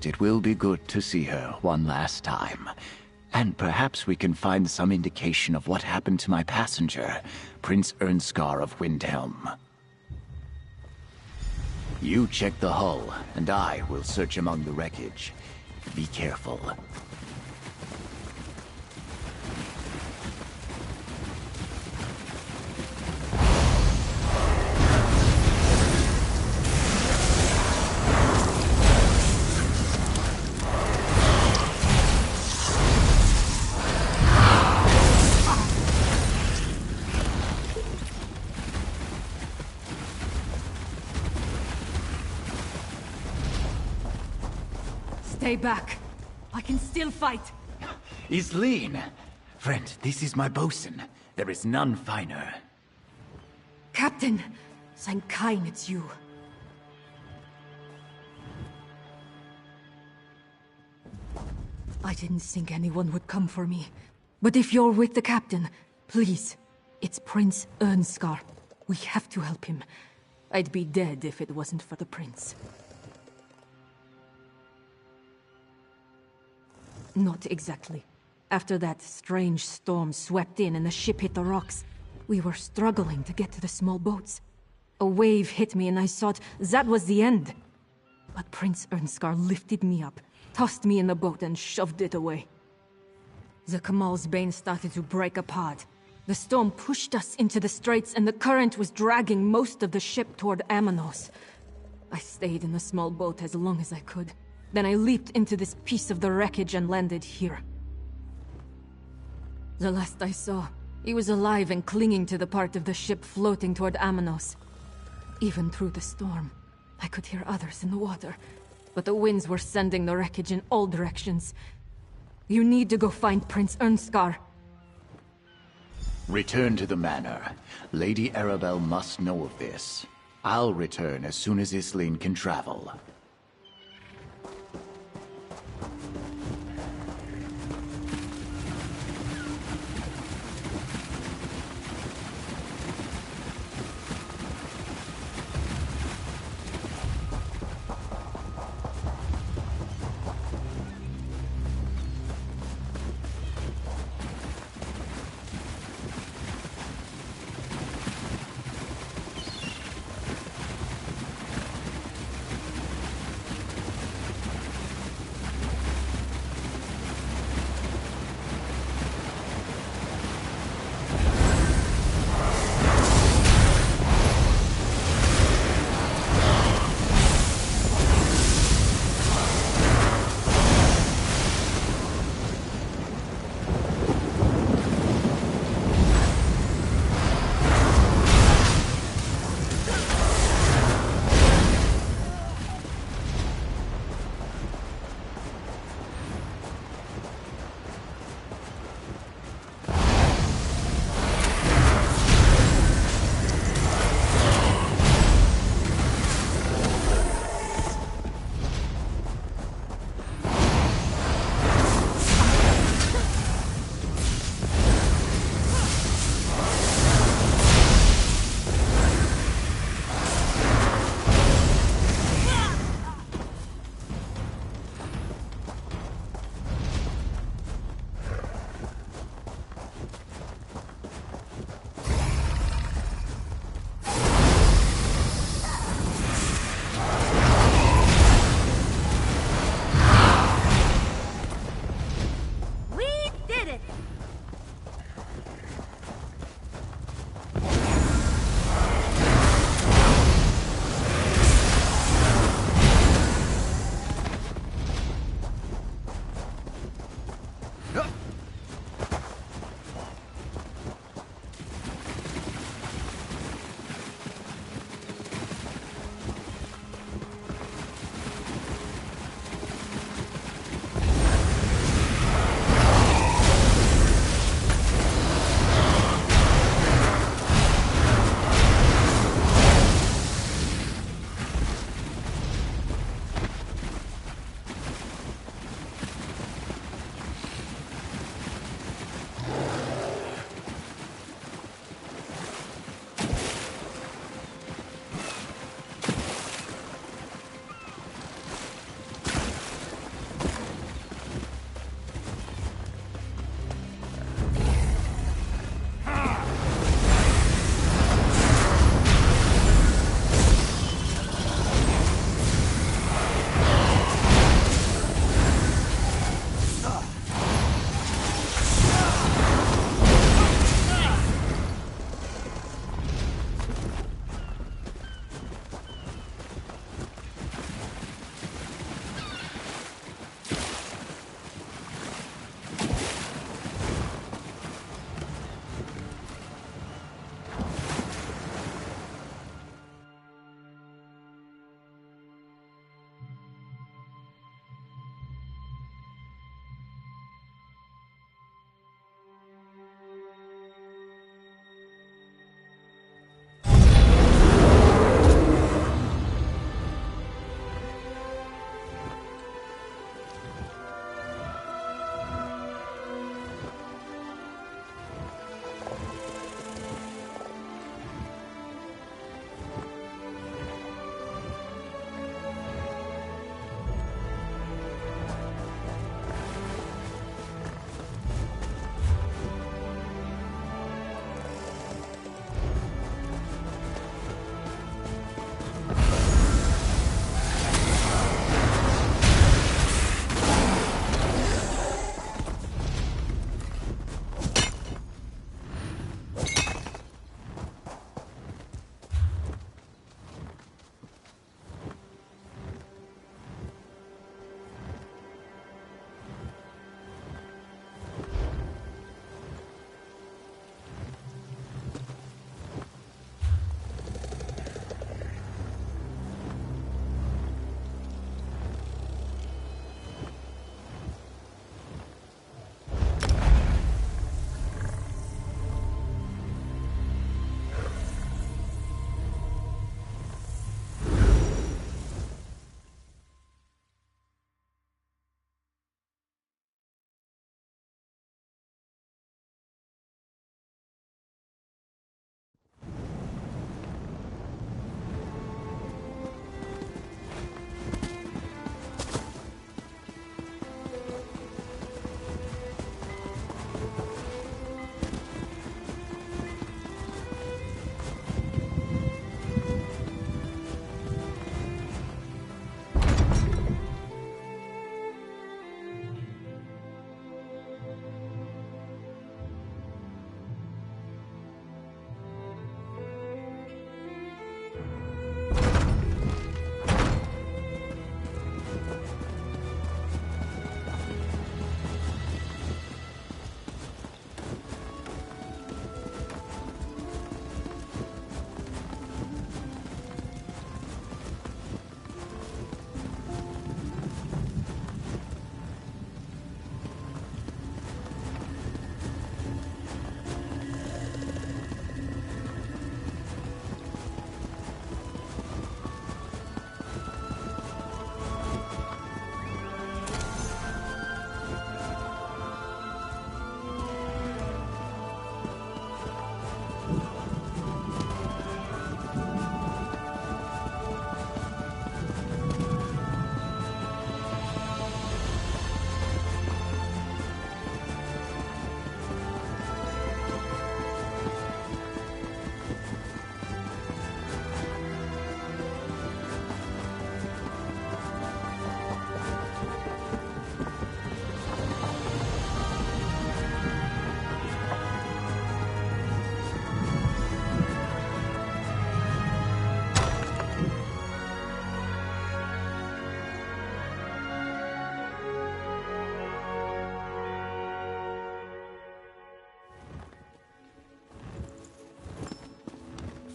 left, it will be good to see her one last time. And perhaps we can find some indication of what happened to my passenger, Prince Ernskar of Windhelm. You check the hull, and I will search among the wreckage. Be careful. Stay back. I can still fight. Isleen! Friend, this is my bosun. There is none finer. Captain! Saint Kain, it's you. I didn't think anyone would come for me. But if you're with the captain, please. It's Prince Ernskar. We have to help him. I'd be dead if it wasn't for the prince. Not exactly. After that strange storm swept in and the ship hit the rocks, we were struggling to get to the small boats. A wave hit me and I thought that was the end. But Prince Ernskar lifted me up, tossed me in the boat and shoved it away. The Kamal's Bane started to break apart. The storm pushed us into the straits and the current was dragging most of the ship toward Amanos. I stayed in the small boat as long as I could. Then I leaped into this piece of the wreckage and landed here. The last I saw, he was alive and clinging to the part of the ship floating toward Amanos. Even through the storm, I could hear others in the water, but the winds were sending the wreckage in all directions. You need to go find Prince Ernskar. Return to the manor. Lady Arabelle must know of this. I'll return as soon as Isleen can travel.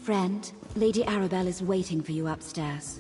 friend. Lady Arabelle is waiting for you upstairs.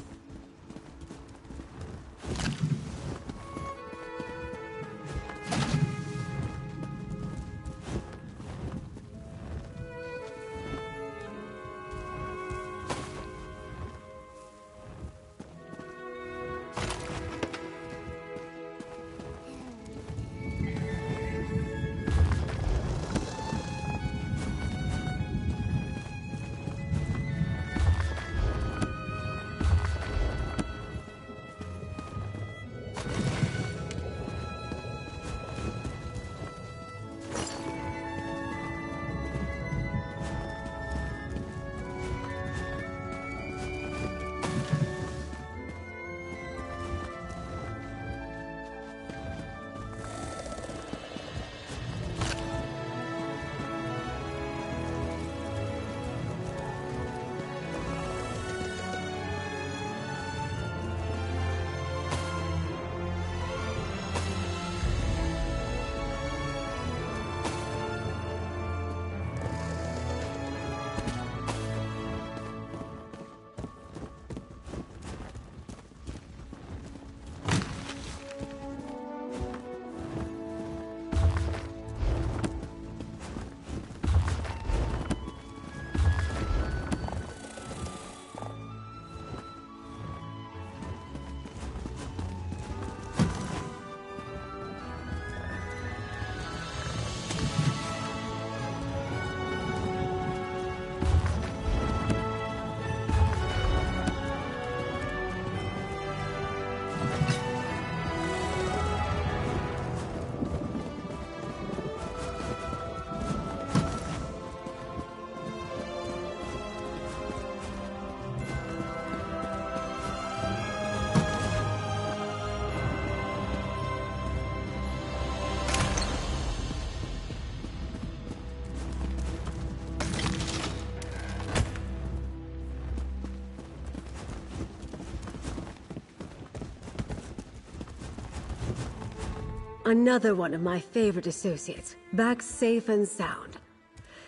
Another one of my favorite associates, back safe and sound.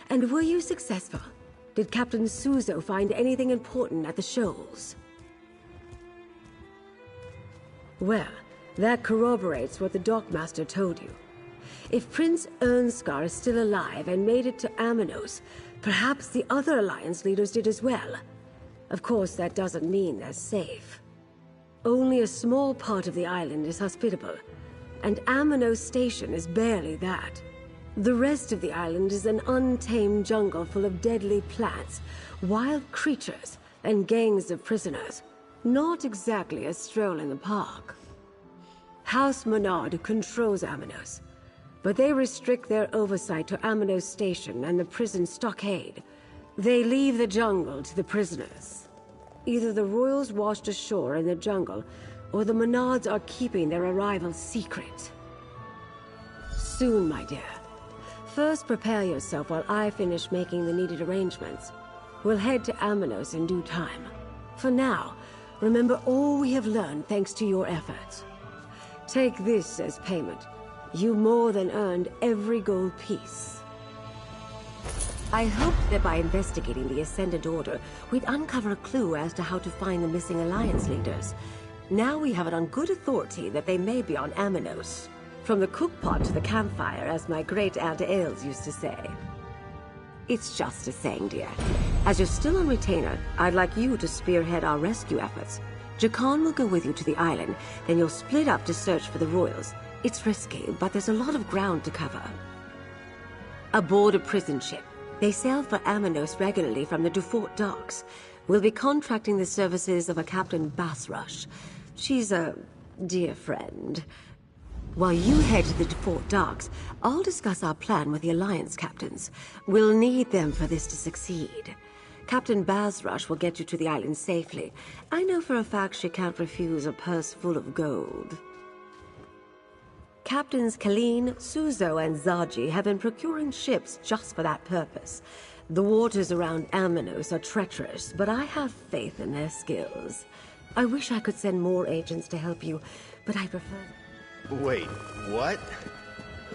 And were you successful? Did Captain Suzo find anything important at the shoals? Well, that corroborates what the Dockmaster told you. If Prince Ernskar is still alive and made it to Amanos, perhaps the other Alliance leaders did as well. Of course, that doesn't mean they're safe. Only a small part of the island is hospitable, and Amanos Station is barely that. The rest of the island is an untamed jungle full of deadly plants, wild creatures, and gangs of prisoners. Not exactly a stroll in the park. House Menard controls Amanos, but they restrict their oversight to Amanos Station and the prison stockade. They leave the jungle to the prisoners. Either the royals washed ashore in the jungle, or the Menards are keeping their arrival secret. Soon, my dear. First, prepare yourself while I finish making the needed arrangements. We'll head to Amanos in due time. For now, remember all we have learned thanks to your efforts. Take this as payment. You more than earned every gold piece. I hoped that by investigating the Ascendant Order, we'd uncover a clue as to how to find the missing Alliance leaders. Now we have it on good authority that they may be on Amanos. From the cookpot to the campfire, as my great-aunt Ailes used to say. It's just a saying, dear. As you're still on retainer, I'd like you to spearhead our rescue efforts. Jakan will go with you to the island, then you'll split up to search for the royals. It's risky, but there's a lot of ground to cover. Aboard a prison ship. They sail for Amanos regularly from the Dufort docks. We'll be contracting the services of a Captain Basrush. She's a dear friend. While you head to the Dufort docks, I'll discuss our plan with the Alliance captains. We'll need them for this to succeed. Captain Basrush will get you to the island safely. I know for a fact she can't refuse a purse full of gold. Captains Kalin, Suzo, and Zaji have been procuring ships just for that purpose. The waters around Amanos are treacherous, but I have faith in their skills. I wish I could send more agents to help you, but I prefer... Wait, what?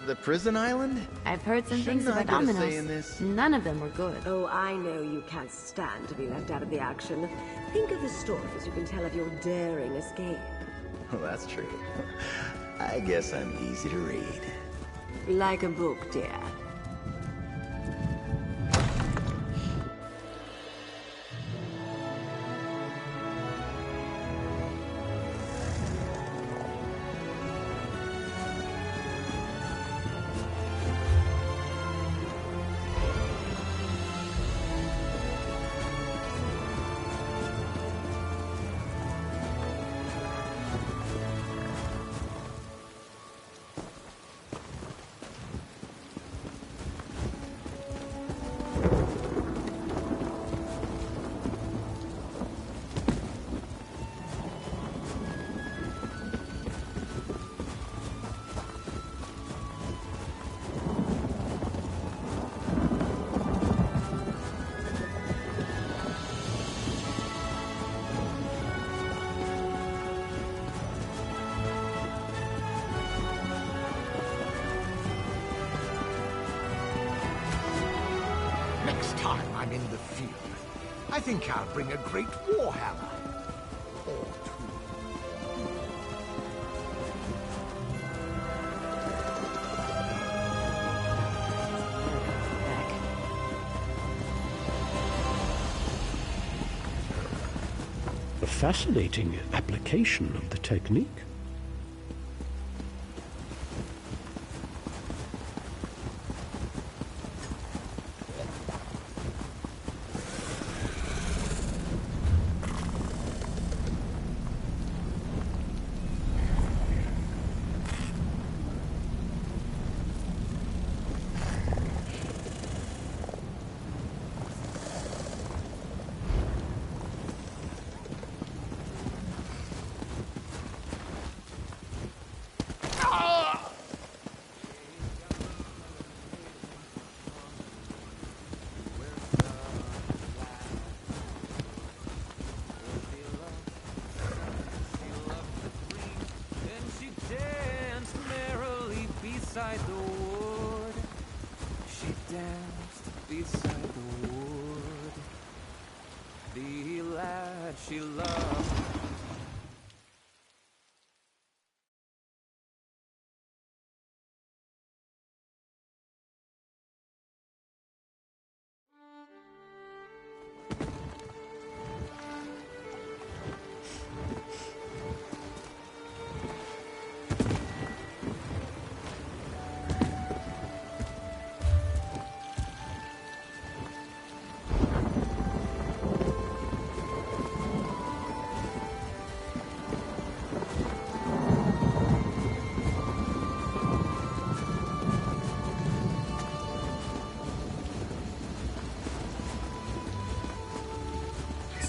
The prison island? I've heard some Shouldn't things I about get a say in Dominos. this? None of them were good. Oh, I know you can't stand to be left out of the action. Think of the stories you can tell of your daring escape. Well, that's true. I guess I'm easy to read. Like a book, dear. Next time I'm in the field, I think I'll bring a great warhammer. Or two. A fascinating application of the technique. Beside the wood, she danced beside the wood. The lad she loved.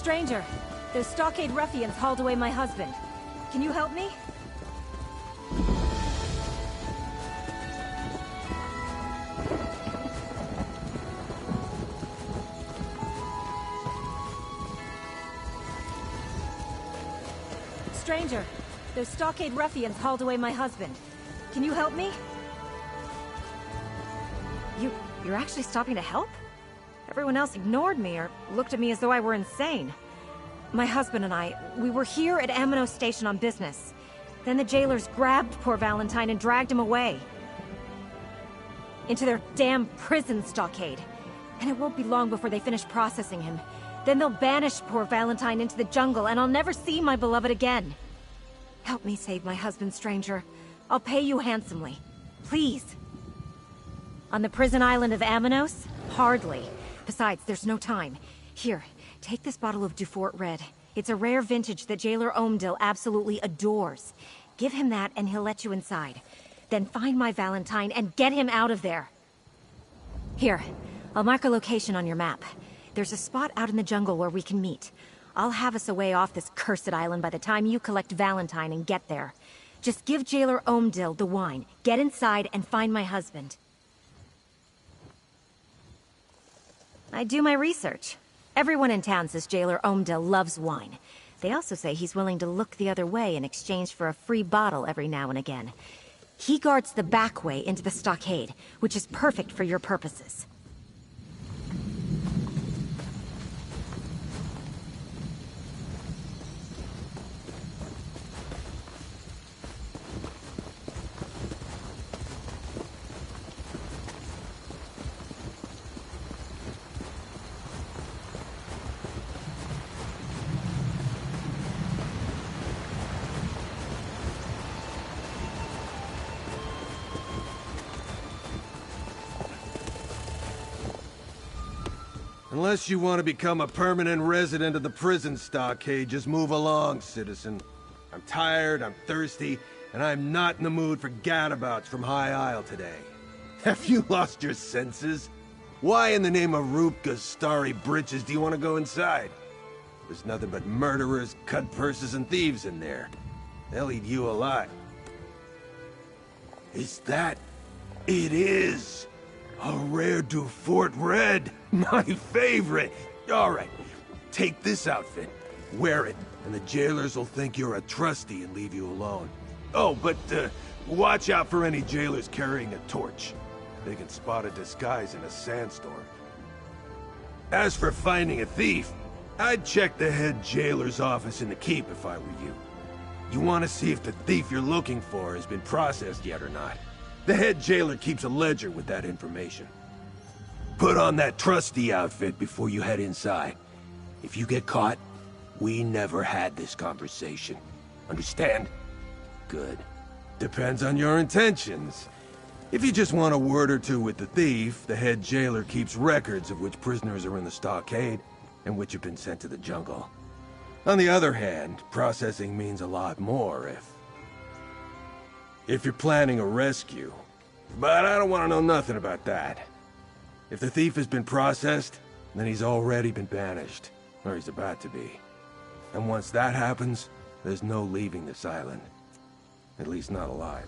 Stranger, those stockade ruffians hauled away my husband. Can you help me? Stranger, those stockade ruffians hauled away my husband. Can you help me? You're actually stopping to help? Everyone else ignored me or looked at me as though I were insane. My husband and I, we were here at MMOs station on business. Then the jailers grabbed poor Valentine and dragged him away. Into their damn prison stockade. And it won't be long before they finish processing him. Then they'll banish poor Valentine into the jungle and I'll never see my beloved again. Help me save my husband, stranger. I'll pay you handsomely. Please. On the prison island of Amanos? Hardly. Besides, there's no time. Here, take this bottle of Dufort Red. It's a rare vintage that Jailer Omdil absolutely adores. Give him that and he'll let you inside. Then find my Valentine and get him out of there. Here, I'll mark a location on your map. There's a spot out in the jungle where we can meet. I'll have us away off this cursed island by the time you collect Valentine and get there. Just give Jailer Omdil the wine, get inside, and find my husband. I do my research. Everyone in town says Jailer Omdil loves wine. They also say he's willing to look the other way in exchange for a free bottle every now and again. He guards the back way into the stockade, which is perfect for your purposes. Unless you want to become a permanent resident of the prison stockade, just move along, citizen. I'm tired, I'm thirsty, and I'm not in the mood for gadabouts from High Isle today. Have you lost your senses? Why in the name of Rupka's starry britches do you want to go inside? There's nothing but murderers, cut purses, and thieves in there. They'll eat you alive. Is that... It is! A rare du Fort Red! My favorite! Alright, take this outfit, wear it, and the jailers will think you're a trustee and leave you alone. Oh, but watch out for any jailers carrying a torch. They can spot a disguise in a sandstorm. As for finding a thief, I'd check the head jailer's office in the keep if I were you. You want to see if the thief you're looking for has been processed yet or not. The head jailer keeps a ledger with that information. Put on that trusty outfit before you head inside. If you get caught, we never had this conversation. Understand? Good. Depends on your intentions. If you just want a word or two with the thief, the head jailer keeps records of which prisoners are in the stockade and which have been sent to the jungle. On the other hand, processing means a lot more if you're planning a rescue. But I don't want to know nothing about that. If the thief has been processed, then he's already been banished. Or he's about to be. And once that happens, there's no leaving this island. At least not alive.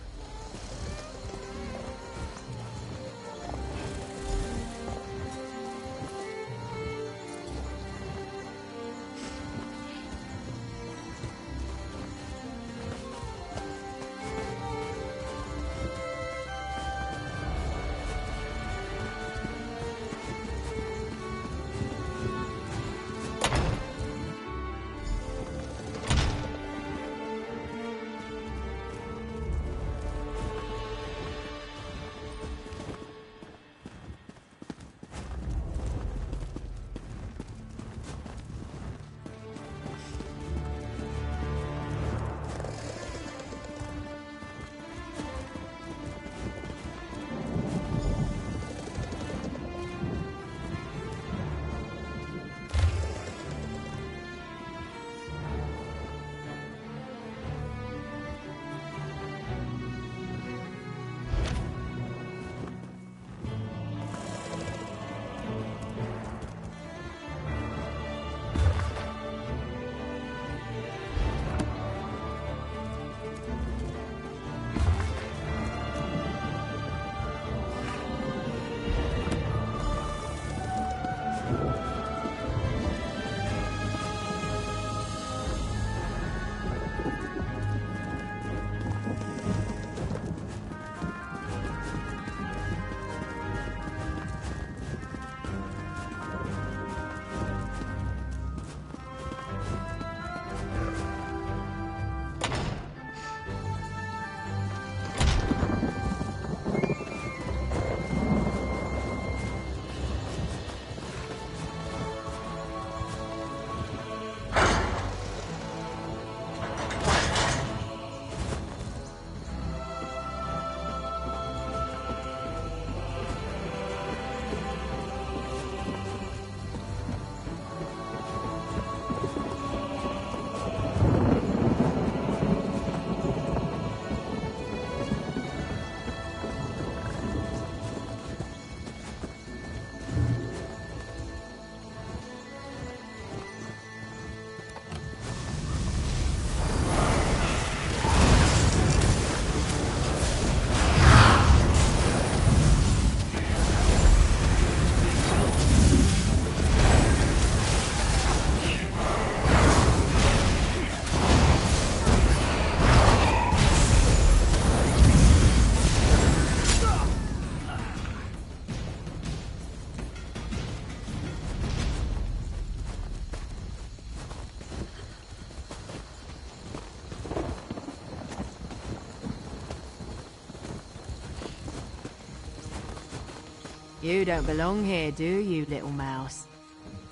You don't belong here, do you, little mouse?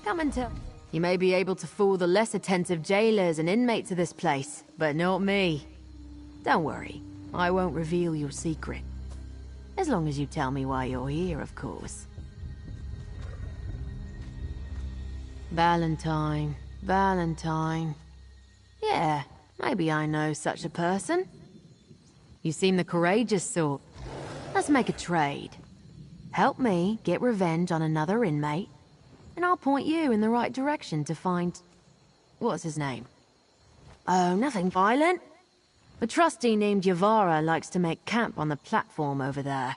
Come and tell. You may be able to fool the less attentive jailers and inmates of this place, but not me. Don't worry, I won't reveal your secret. As long as you tell me why you're here, of course. Valentine. Valentine. Yeah, maybe I know such a person. You seem the courageous sort. Let's make a trade. Help me get revenge on another inmate, and I'll point you in the right direction to find... what's his name? Oh, nothing violent. A trustee named Yavara likes to make camp on the platform over there.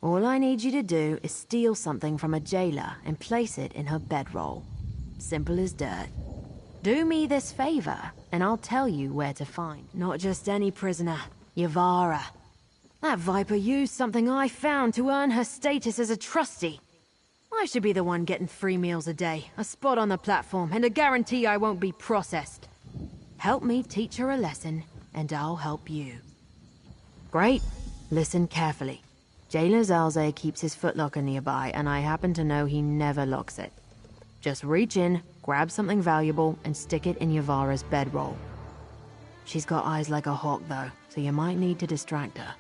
All I need you to do is steal something from a jailer and place it in her bedroll. Simple as dirt. Do me this favor, and I'll tell you where to find. Not just any prisoner, Yavara. That viper used something I found to earn her status as a trustee. I should be the one getting 3 meals a day, a spot on the platform, and a guarantee I won't be processed. Help me teach her a lesson, and I'll help you. Great. Listen carefully. Jailer Zalze keeps his footlocker nearby, and I happen to know he never locks it. Just reach in, grab something valuable, and stick it in Yavara's bedroll. She's got eyes like a hawk, though, so you might need to distract her.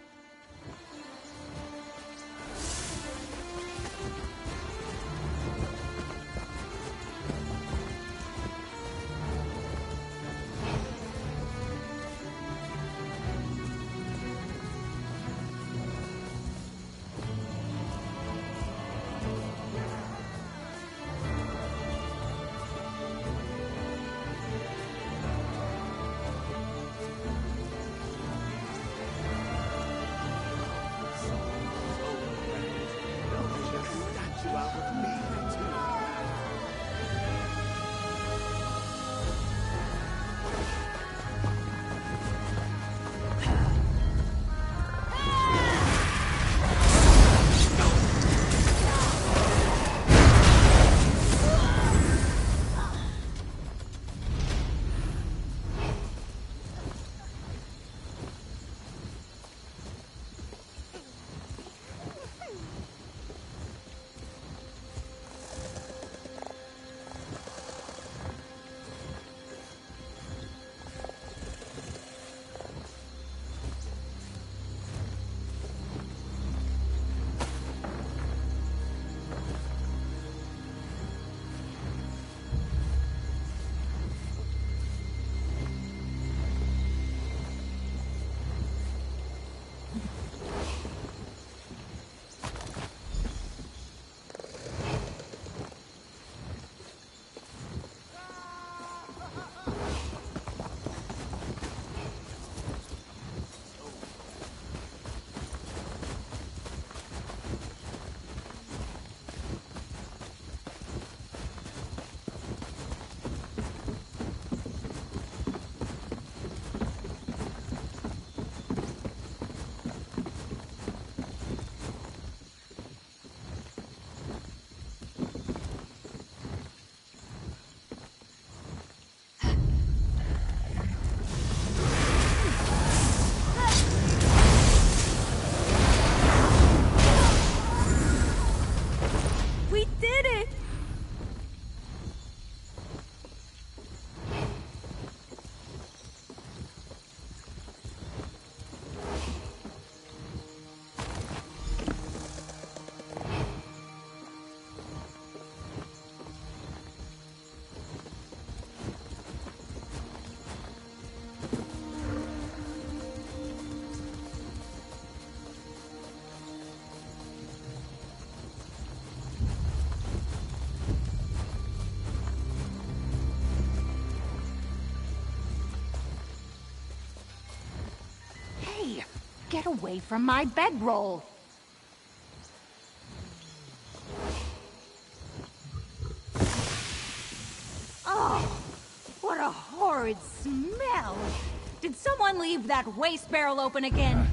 Get away from my bedroll! Oh, what a horrid smell! Did someone leave that waste barrel open again?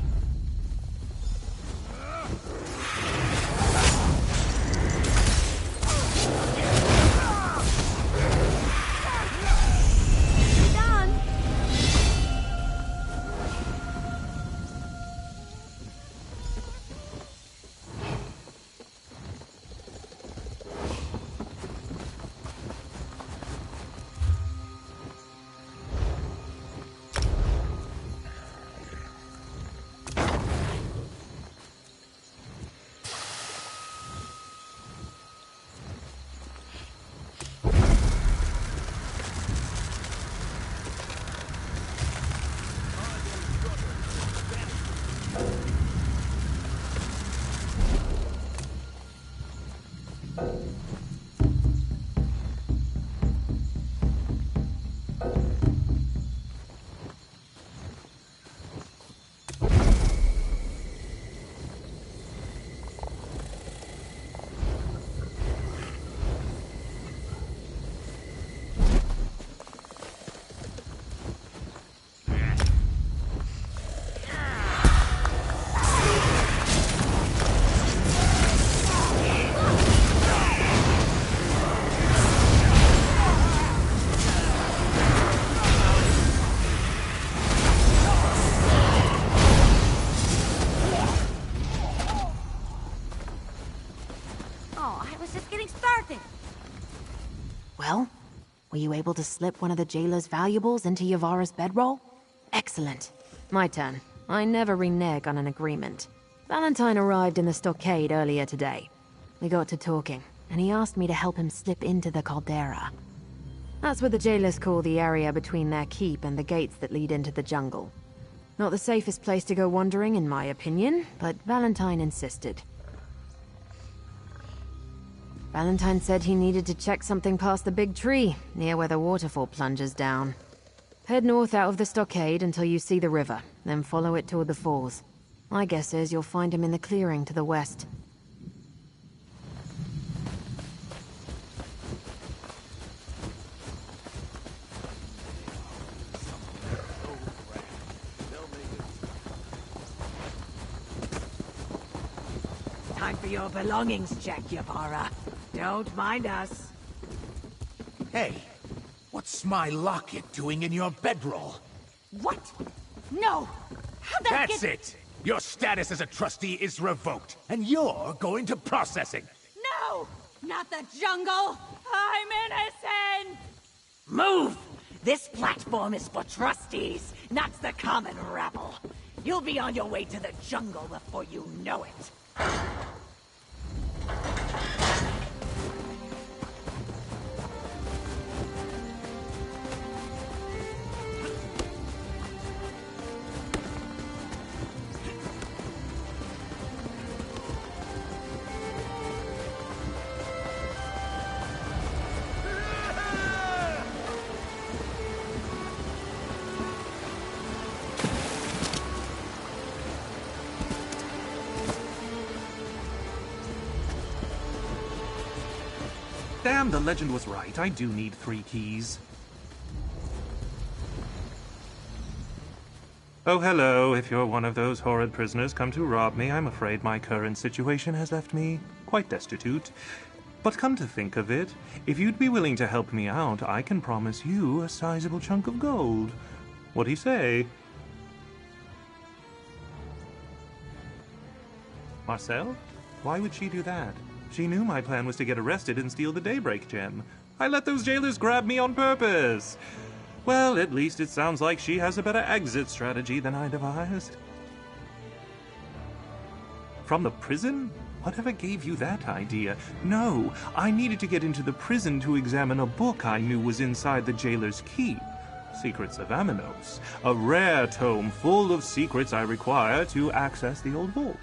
Were you able to slip one of the jailer's valuables into Yavara's bedroll? Excellent. My turn. I never renege on an agreement. Valentine arrived in the stockade earlier today. We got to talking, and he asked me to help him slip into the caldera. That's what the jailers call the area between their keep and the gates that lead into the jungle. Not the safest place to go wandering, in my opinion, but Valentine insisted. Valentine said he needed to check something past the big tree, near where the waterfall plunges down. Head north out of the stockade until you see the river, then follow it toward the falls. My guess is you'll find him in the clearing to the west. Time for your belongings check, Yavara. Don't mind us. Hey, what's my locket doing in your bedroll? What? No! How'd that That's get... it! Your status as a trustee is revoked, and you're going to processing. No! Not the jungle! I'm innocent! Move! This platform is for trustees, not the common rabble. You'll be on your way to the jungle before you know it. Damn, the legend was right. I do need 3 keys. Oh, hello. If you're one of those horrid prisoners come to rob me, I'm afraid my current situation has left me quite destitute. But come to think of it, if you'd be willing to help me out, I can promise you a sizable chunk of gold. What do you say? Marcel? Why would she do that? She knew my plan was to get arrested and steal the Daybreak gem. I let those jailers grab me on purpose. Well, at least it sounds like she has a better exit strategy than I devised. From the prison? Whatever gave you that idea? No, I needed to get into the prison to examine a book I knew was inside the jailer's keep. Secrets of MMOs. A rare tome full of secrets I require to access the old vault.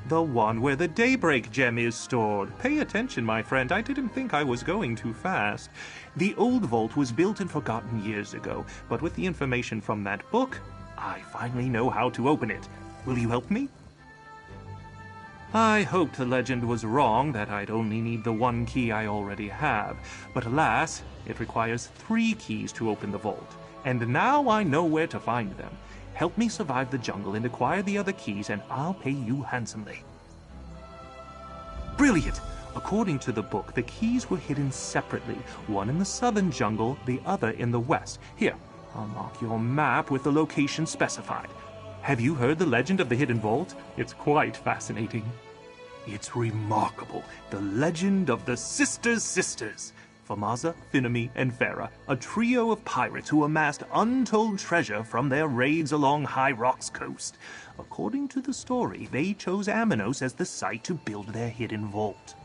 The one where the Daybreak gem is stored. Pay attention, my friend. I didn't think I was going too fast. The old vault was built and forgotten years ago, but with the information from that book, I finally know how to open it. Will you help me? I hoped the legend was wrong, that I'd only need the 1 key I already have. But alas, it requires 3 keys to open the vault. And now I know where to find them. Help me survive the jungle and acquire the other keys, and I'll pay you handsomely. Brilliant! According to the book, the keys were hidden separately, one in the southern jungle, the other in the west. Here, I'll mark your map with the location specified. Have you heard the legend of the hidden vault? It's quite fascinating. It's remarkable. The legend of the Sisters. Famaza, Finami, and Farah, a trio of pirates who amassed untold treasure from their raids along High Rock's coast. According to the story, they chose Amanos as the site to build their hidden vault.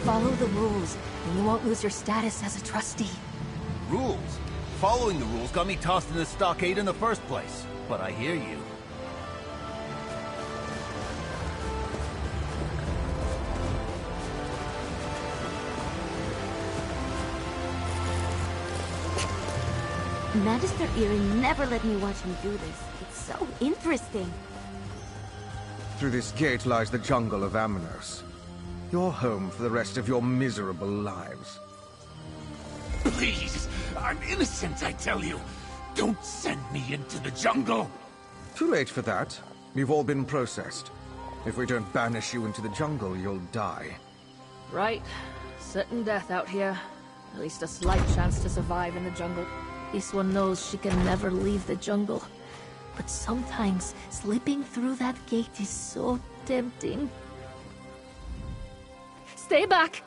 Follow the rules, and you won't lose your status as a trustee. Rules? Following the rules got me tossed in the stockade in the first place. But I hear you. Magister Earring never let me watch him do this. It's so interesting. Through this gate lies the jungle of Amanos. Your home for the rest of your miserable lives. Please, I'm innocent, I tell you. Don't send me into the jungle. Too late for that. You've all been processed. If we don't banish you into the jungle, you'll die. Right. Certain death out here. At least a slight chance to survive in the jungle. This one knows she can never leave the jungle. But sometimes, slipping through that gate is so tempting. Stay back!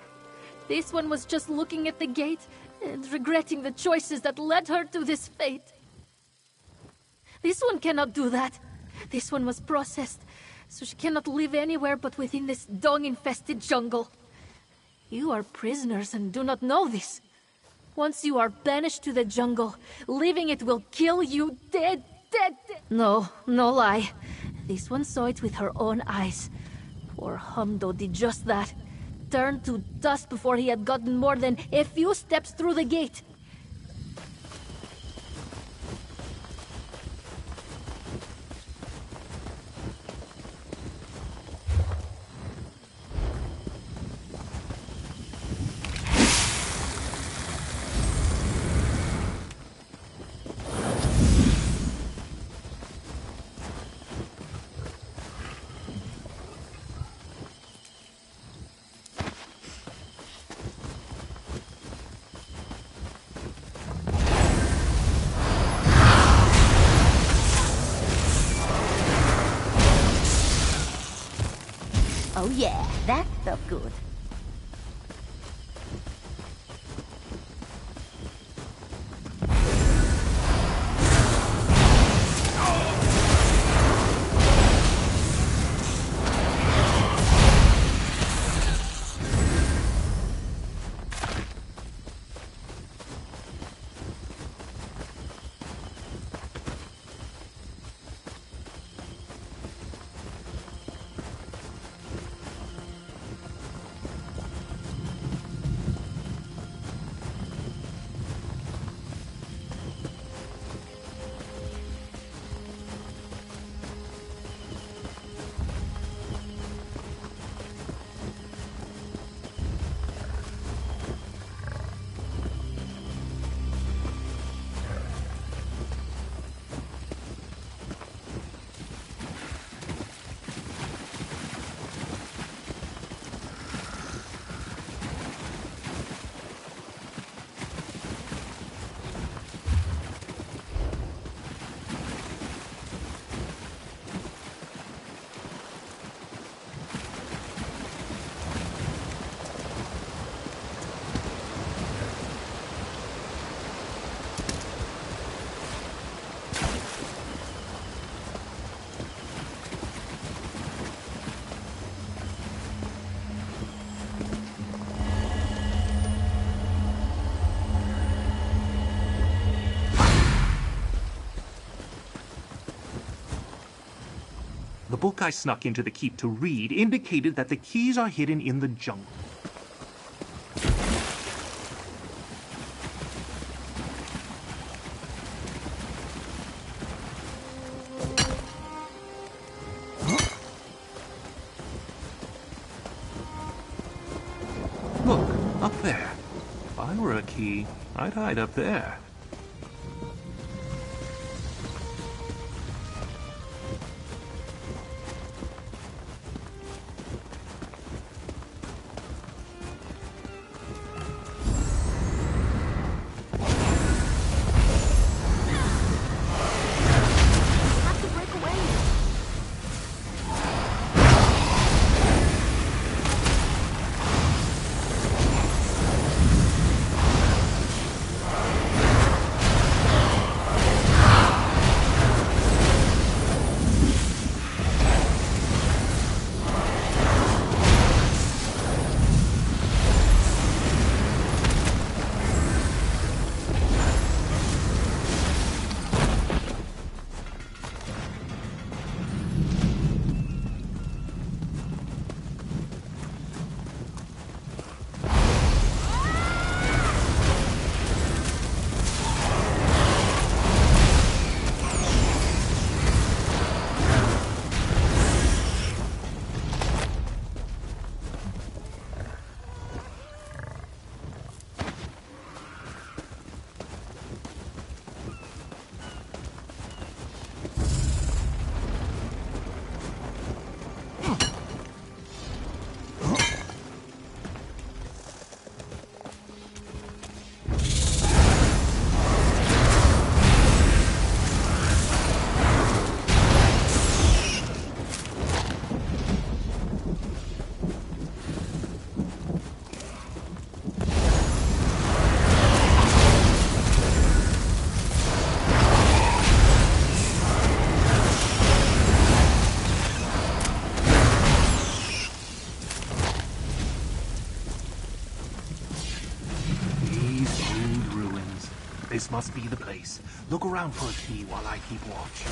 This one was just looking at the gate and regretting the choices that led her to this fate. This one cannot do that. This one was processed, so she cannot live anywhere but within this dung-infested jungle. You are prisoners and do not know this. Once you are banished to the jungle, leaving it will kill you dead. No, no lie. This one saw it with her own eyes. Poor Humdo did just that. Turned to dust before he had gotten more than a few steps through the gate. Oh yeah, that felt good. The book I snuck into the keep to read indicated that the keys are hidden in the jungle. Look, up there. If I were a key, I'd hide up there. This must be the place. Look around for a key while I keep watch.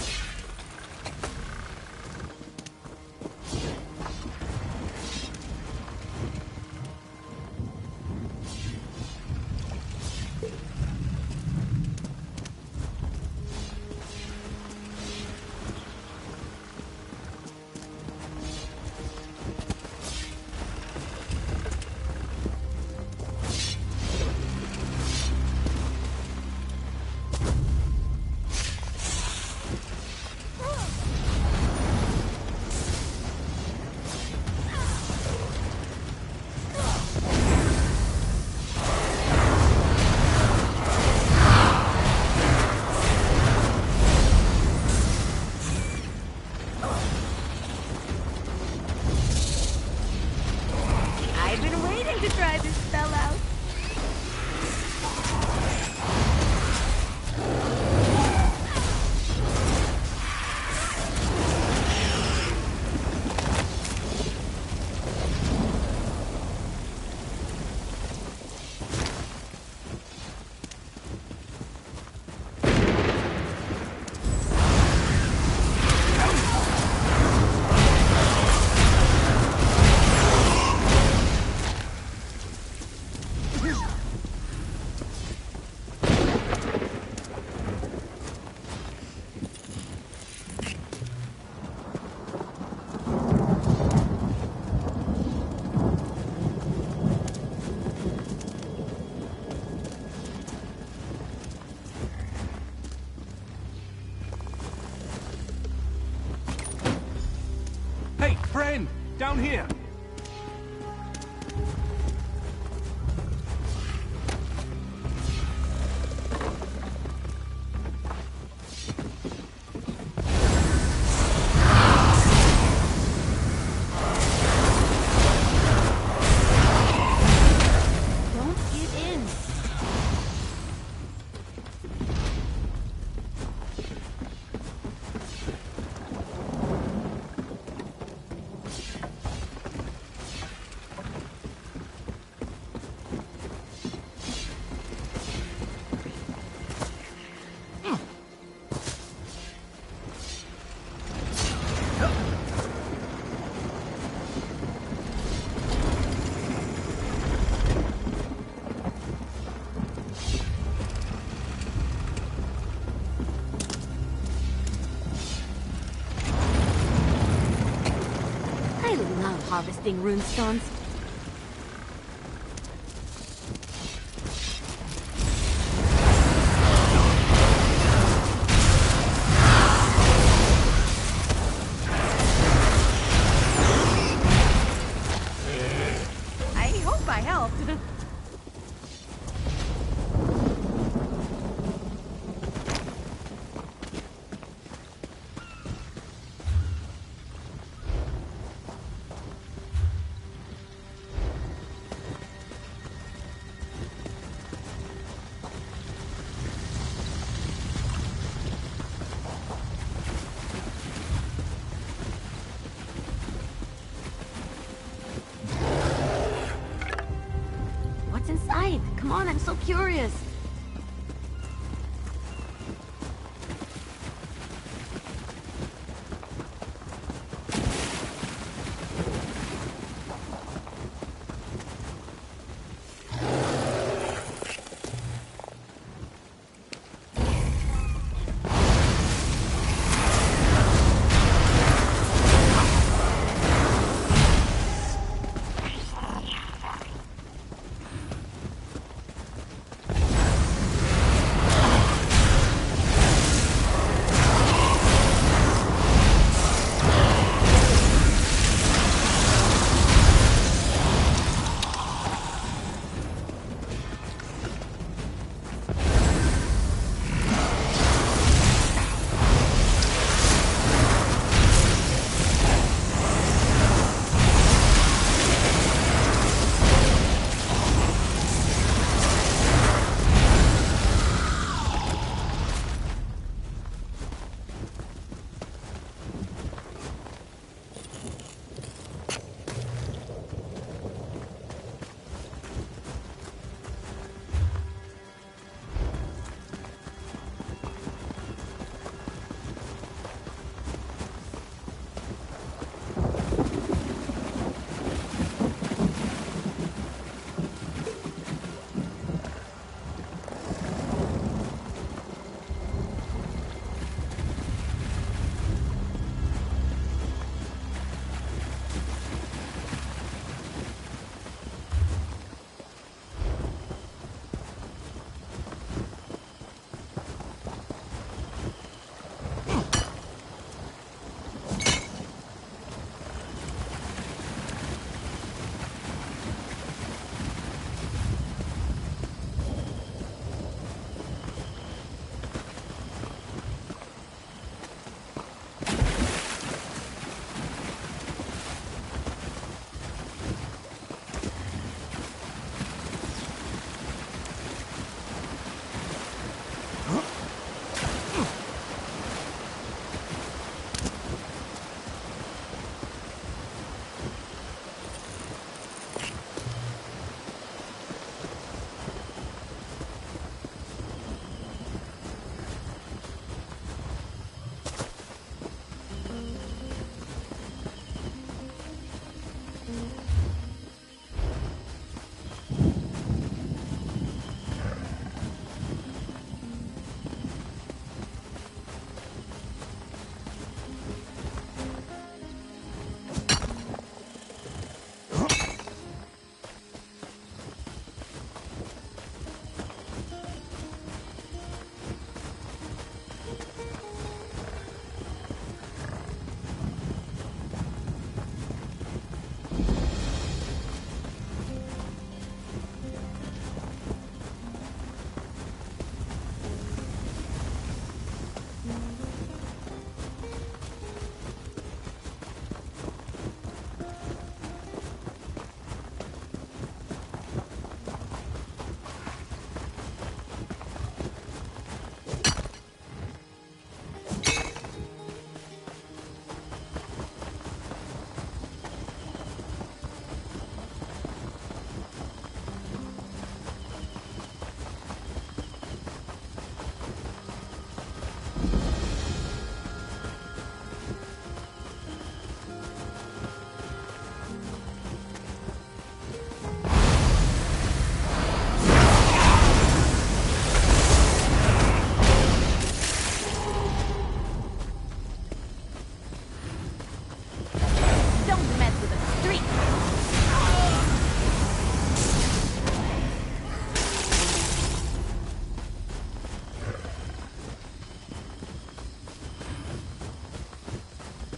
Hey, friend! Down here! Harvesting runestones. I hope I helped. What's inside? Come on, I'm so curious.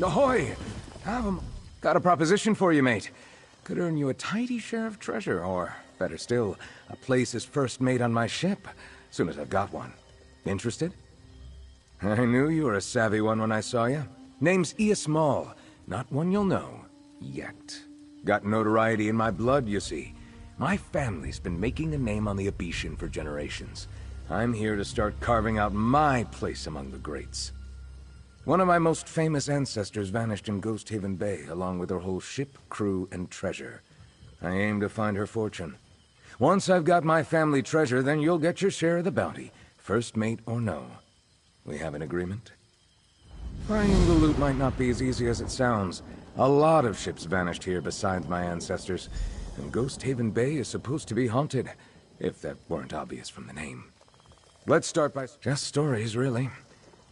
Ahoy! Got a proposition for you, mate. Could earn you a tidy share of treasure, or, better still, a place as first mate on my ship, soon as I've got one. Interested? I knew you were a savvy one when I saw you. Name's Maul. Not one you'll know. Yet. Got notoriety in my blood, you see. My family's been making a name on the Abetian for generations. I'm here to start carving out my place among the greats. One of my most famous ancestors vanished in Ghost Haven Bay, along with her whole ship, crew, and treasure. I aim to find her fortune. Once I've got my family treasure, then you'll get your share of the bounty, first mate or no. We have an agreement? Finding the loot might not be as easy as it sounds. A lot of ships vanished here besides my ancestors, and Ghost Haven Bay is supposed to be haunted, if that weren't obvious from the name. Let's start by just stories, really.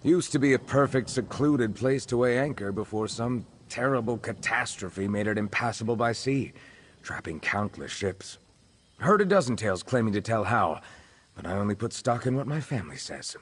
Used to be a perfect, secluded place to weigh anchor before some terrible catastrophe made it impassable by sea, trapping countless ships. Heard a dozen tales claiming to tell how, but I only put stock in what my family says.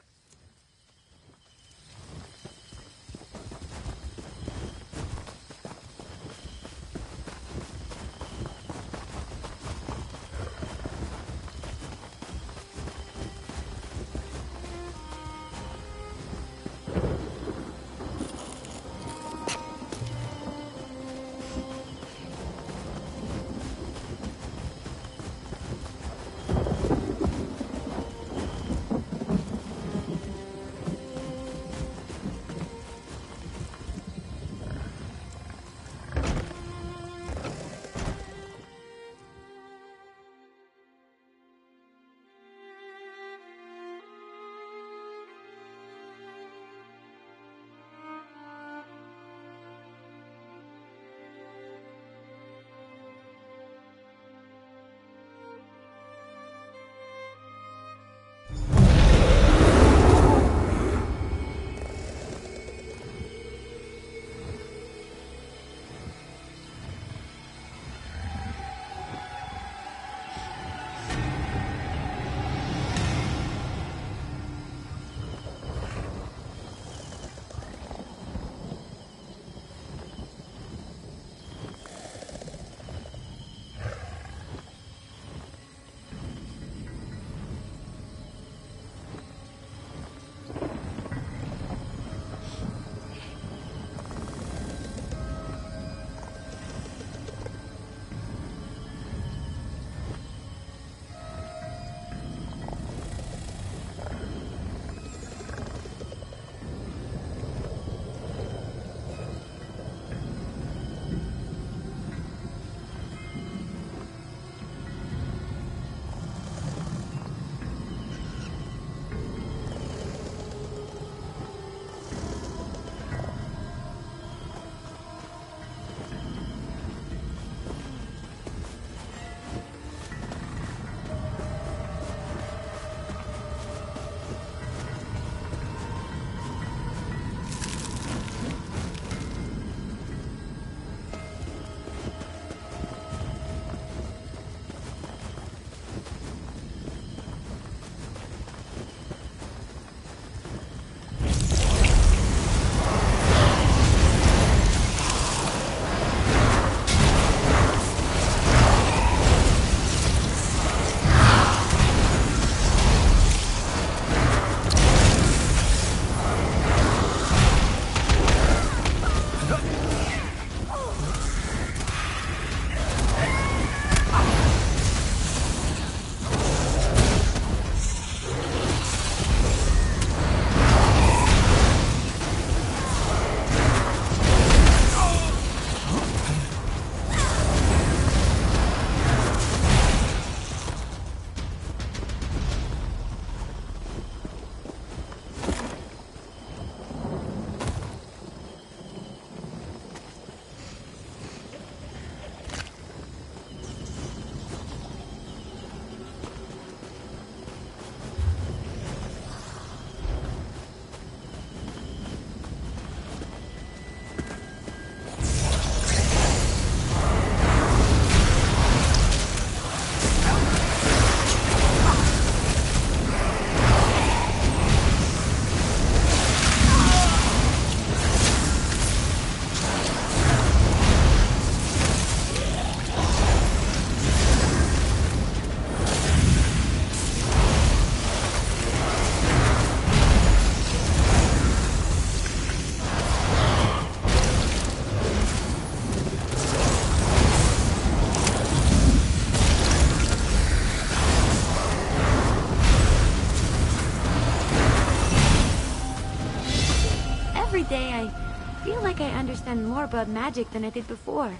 day, I feel like I understand more about magic than I did before.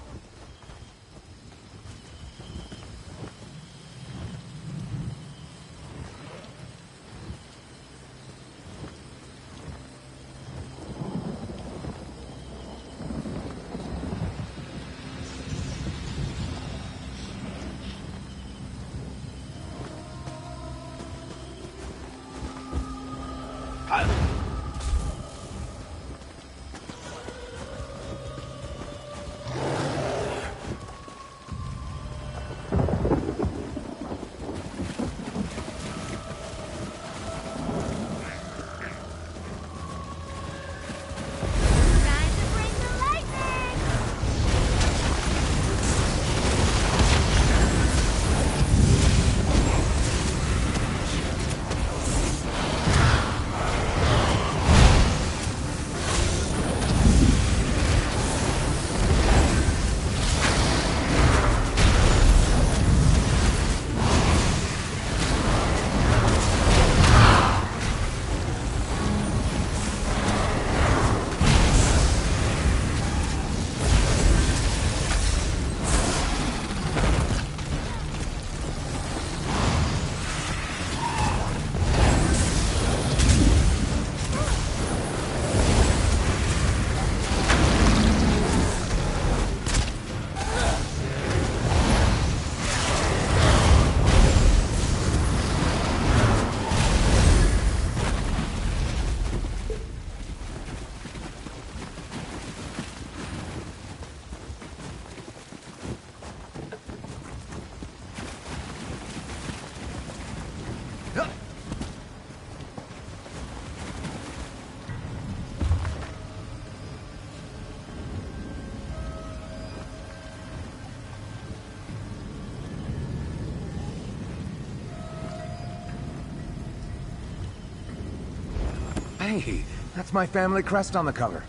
Hey, that's my family crest on the cover.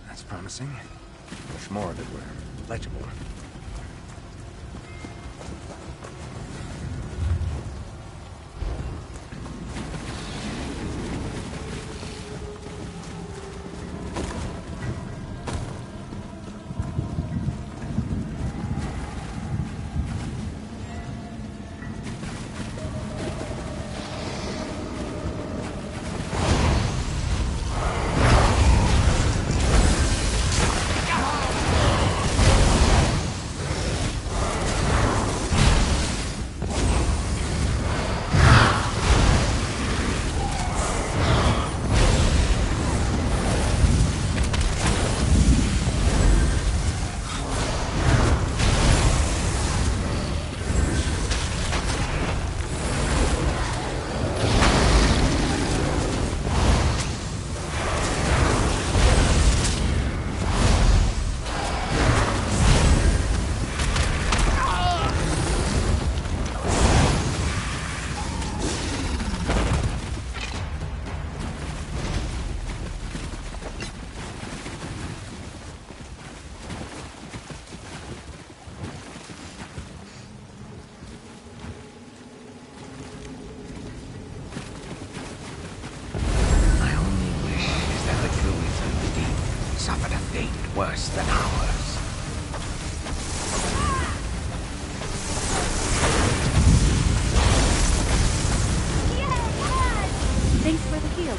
That's promising. Wish more of it were legible. Worse than ours. Thanks for the heal.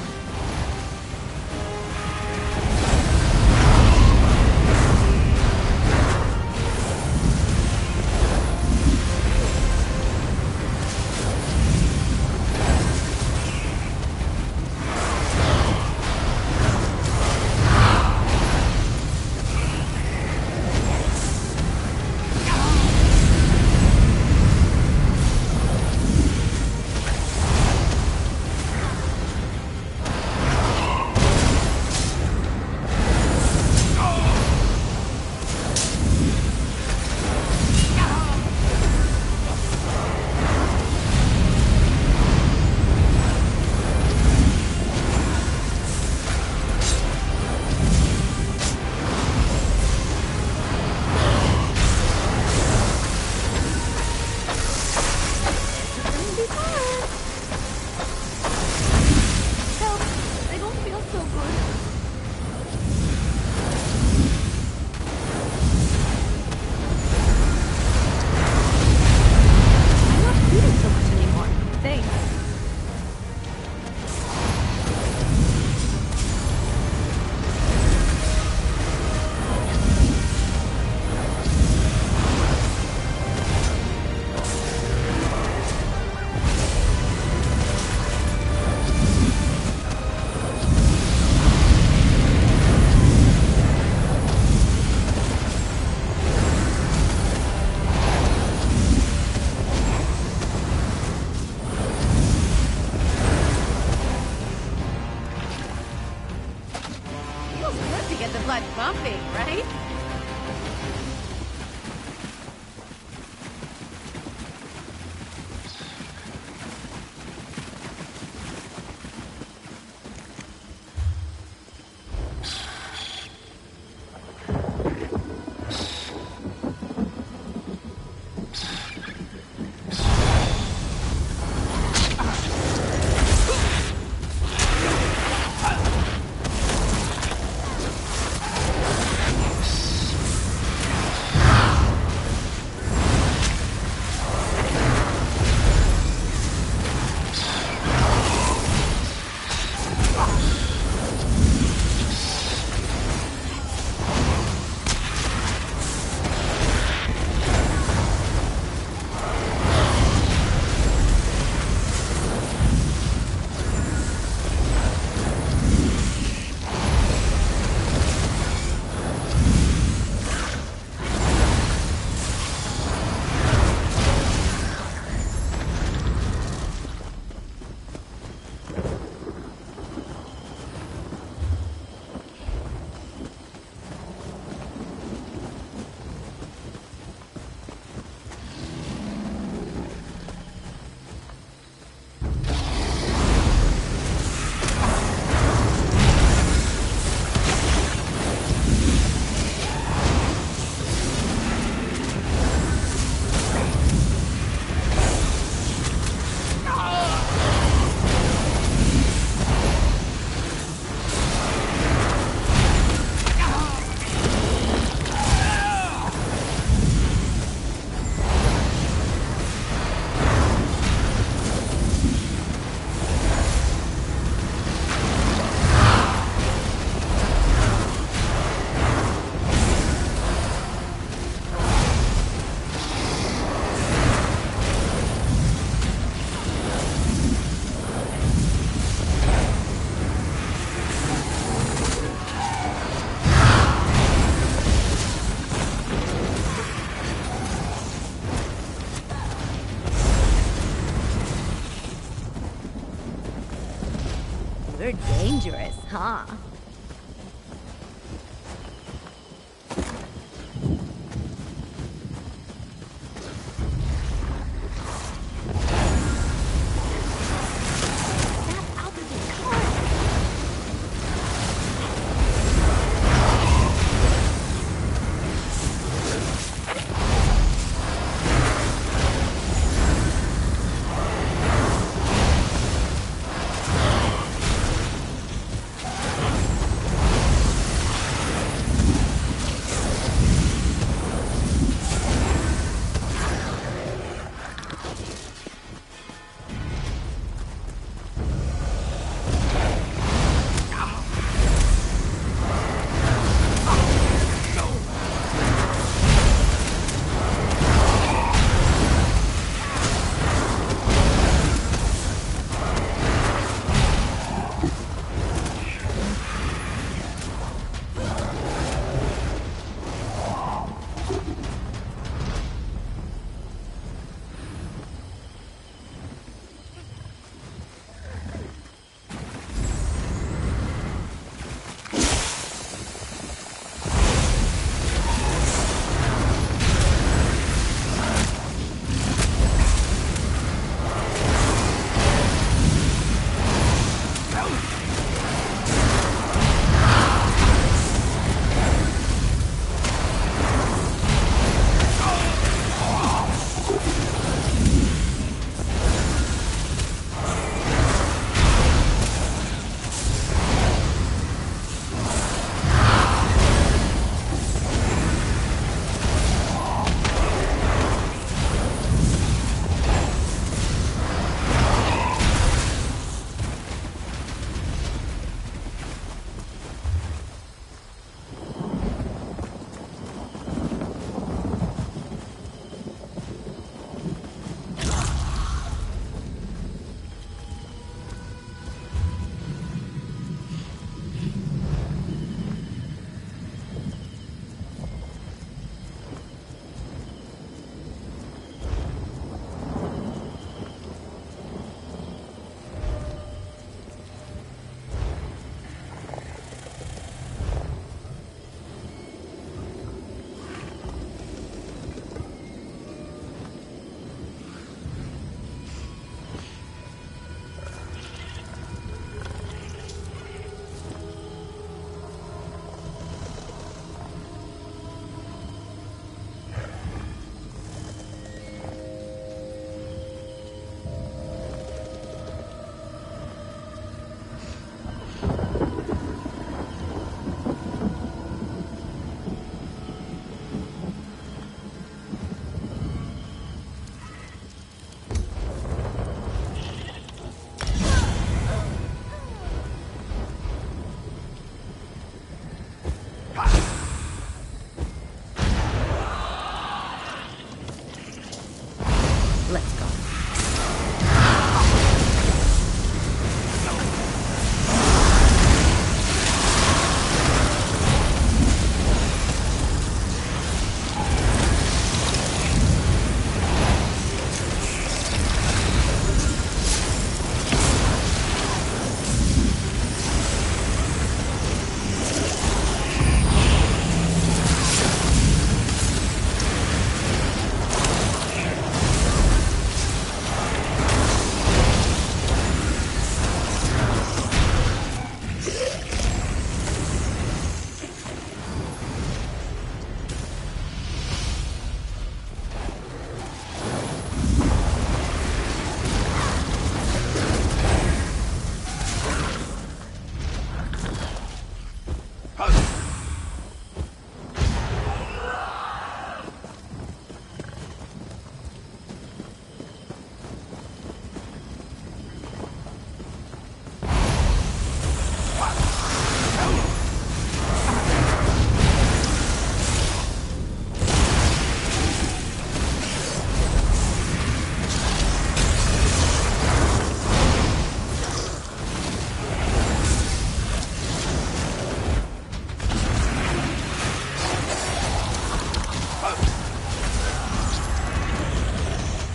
You're dangerous, huh?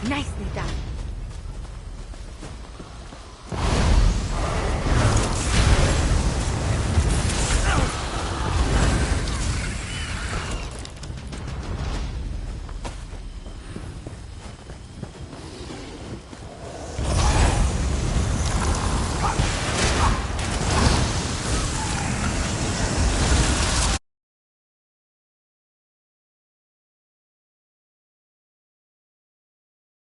Nicely done.